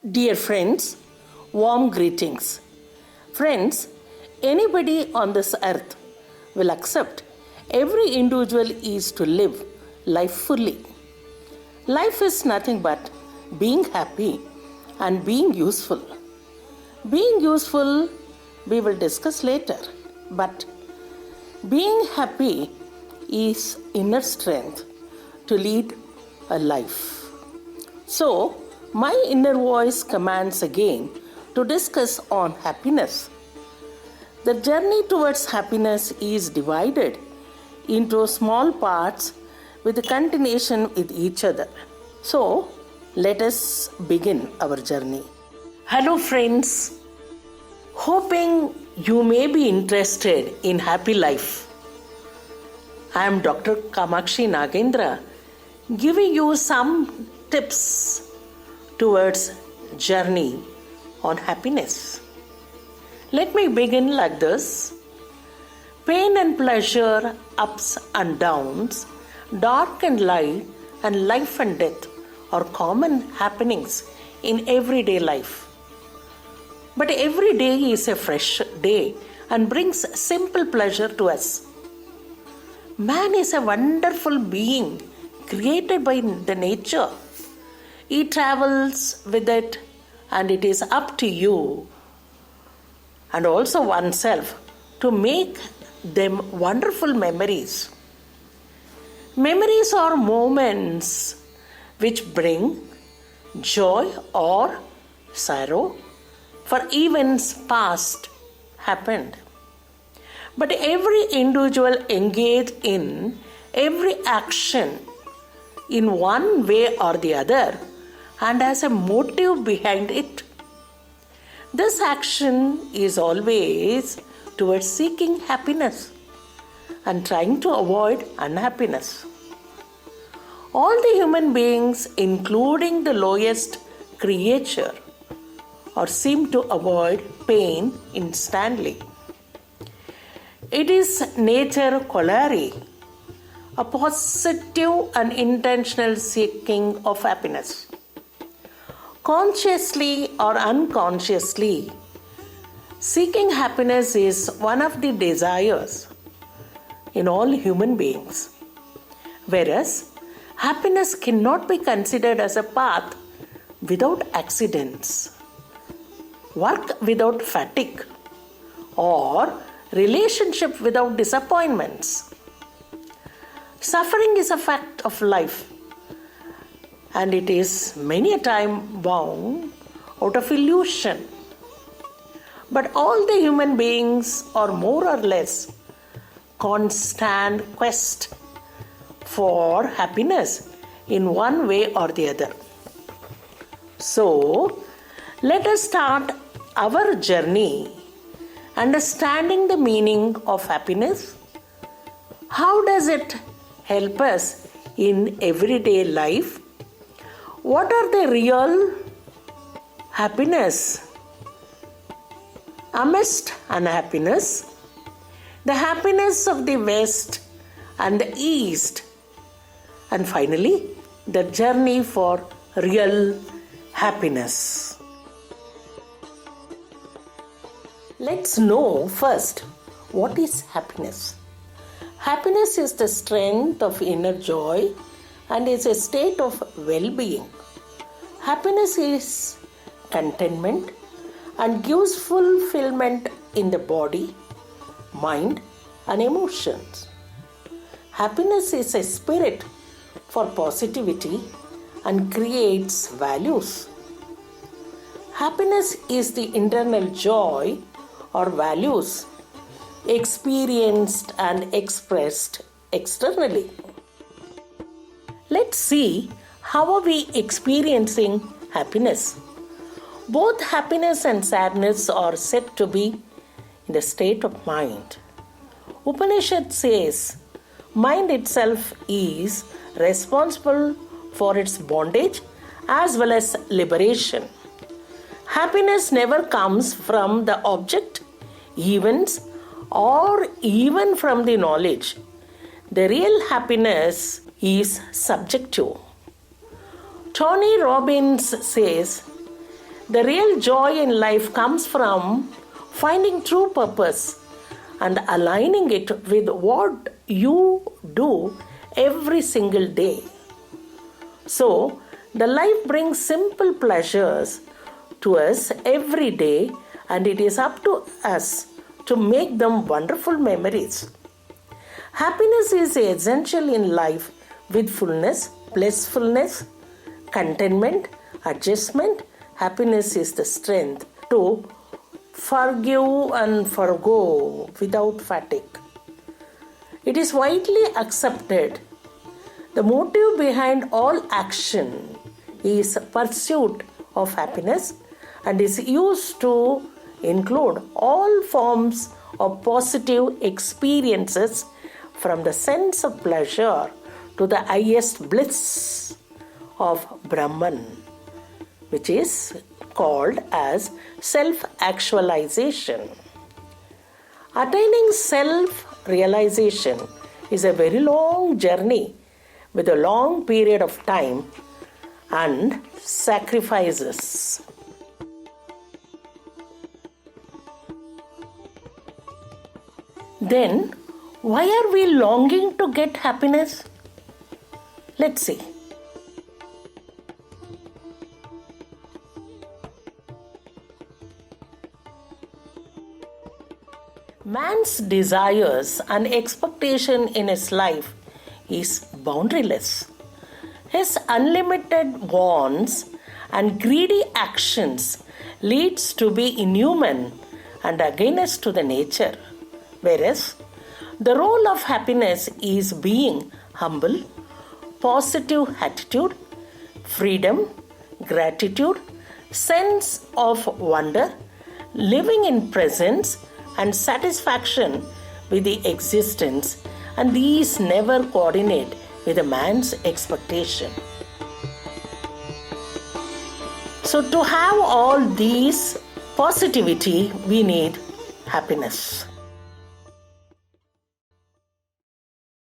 Dear friends, warm greetings. Friends, anybody on this earth will accept every individual is to live life fully. Life is nothing but being happy and being useful. Being useful we will discuss later, but being happy is inner strength to lead a life. So, my inner voice commands again to discuss on happiness. The journey towards happiness is divided into small parts with a continuation with each other. So, let us begin our journey. Hello friends, hoping you may be interested in happy life. I am Dr. Kamakshi Nagendra, giving you some tips towards journey on happiness. Let me begin like this. Pain and pleasure, ups and downs, dark and light, and life and death are common happenings in everyday life. But every day is a fresh day and brings simple pleasure to us. Man is a wonderful being created by the nature. He travels with it, and it is up to you and also oneself to make them wonderful memories. Memories are moments which bring joy or sorrow for events past happened. But every individual engaged in every action in one way or the other and has a motive behind it. This action is always towards seeking happiness and trying to avoid unhappiness. All the human beings, including the lowest creature, or seem to avoid pain instantly. It is nature corollary, a positive and intentional seeking of happiness. Consciously or unconsciously, seeking happiness is one of the desires in all human beings. Whereas, happiness cannot be considered as a path without accidents, work without fatigue, or relationship without disappointments. Suffering is a fact of life, and it is many a time born out of illusion. But all the human beings are more or less constant quest for happiness in one way or the other. So, let us start our journey understanding the meaning of happiness. How does it help us in everyday life? What are the real happiness amidst unhappiness? The happiness of the West and the East. And finally, the journey for real happiness. Let's know first what is happiness. Happiness is the strength of inner joy and is a state of well-being. Happiness is contentment and gives fulfillment in the body, mind, and emotions. Happiness is a spirit for positivity and creates values. Happiness is the internal joy or values experienced and expressed externally. Let's see how are we experiencing happiness. Both happiness and sadness are said to be in the state of mind. Upanishad says, mind itself is responsible for its bondage as well as liberation. Happiness never comes from the object, events, or even from the knowledge. The real happiness is subjective. Tony Robbins says, The real joy in life comes from finding true purpose and aligning it with what you do every single day. So, the life brings simple pleasures to us every day, and it is up to us to make them wonderful memories. Happiness is essential in life with fullness, blissfulness, contentment, adjustment. Happiness is the strength to forgive and forgo without fatigue. It is widely accepted the motive behind all action is pursuit of happiness and is used to include all forms of positive experiences from the sense of pleasure to the highest bliss of Brahman, which is called as self-actualization. Attaining self-realization is a very long journey with a long period of time and sacrifices. Then, why are we longing to get happiness? Let's see. Man's desires and expectation in his life is boundaryless. His unlimited wants and greedy actions leads to be inhuman and against to the nature. Whereas the role of happiness is being humble, positive attitude, freedom, gratitude, sense of wonder, living in presence and satisfaction with the existence, and these never coordinate with a man's expectation. So to have all these positivity, we need happiness.